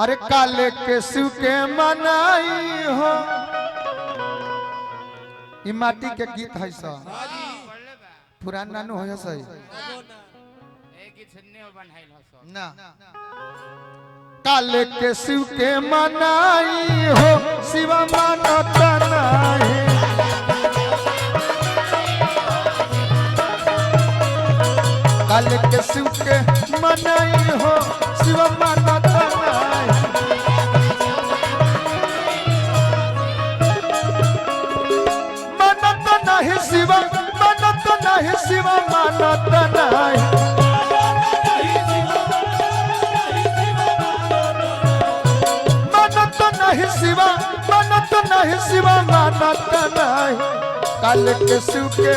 अरे काले के शिव के मनाई हो ई माटी के गीत है सा पुराना नु हो सही ना काले के शिव के मनाई हो शिव मानता नहीं काले के शिव के मनाई हो शिव मानता नहीं मानता नहीं शिव मानता नहीं शिव मानता नहीं नहीं शिवा मानत नहीं शिवा मानत नहीं काल के शिव के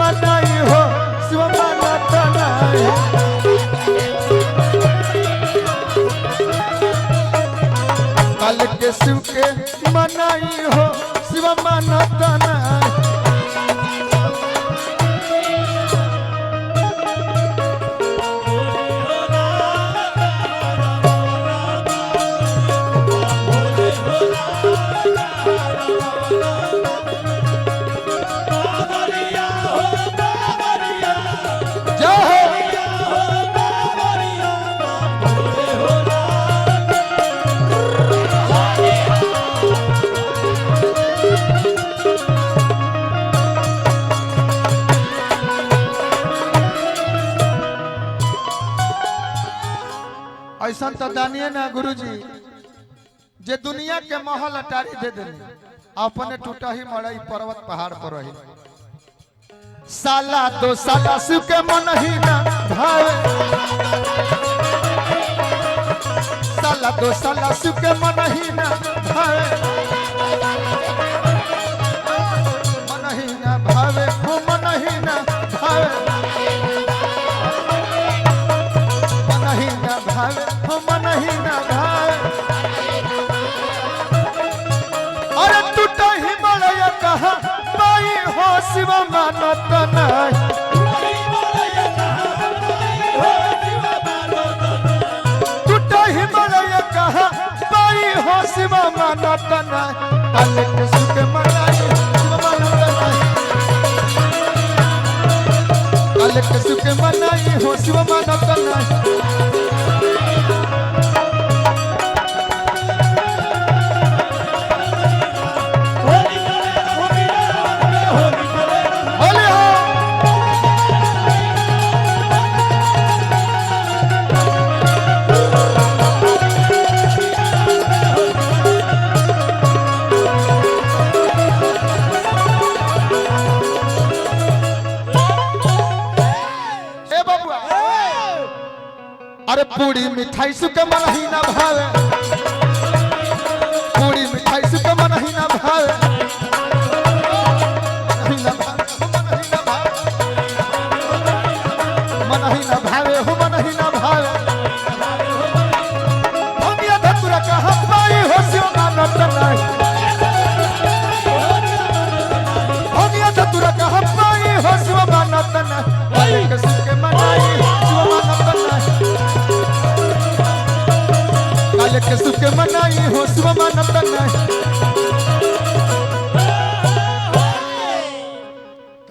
मनाई हो शिव मानत नहीं काल के शिव के मनाई हो शिव मानत नहीं ऐसा तो दानिए ना गुरुजी जे दुनिया के महल अटारी दे दे अपने टूटा ही मड़ई पर्वत पहाड़ पर रही साला दो साला शिव के मन ही ना भावे साला दो साला शिव के मन ही ना भावे मन ही ना भावे वो मन ही ना भावे मन ही ना भावे वो मन ही ना भावे अरे टूटा ही मड़ई कहा पाई हो शिव मानत नहीं टूटा ही मड़ई कहा पाई हो शिव मानत नहीं काल के शिव के मनाई शिव मानत नहीं काल के शिव के मनाई हो शिव मानत नहीं अरे पूरी मिठाई सुके मन ही ना भावे पूरी मिठाई सुके मन ही ना भावे मन ही ना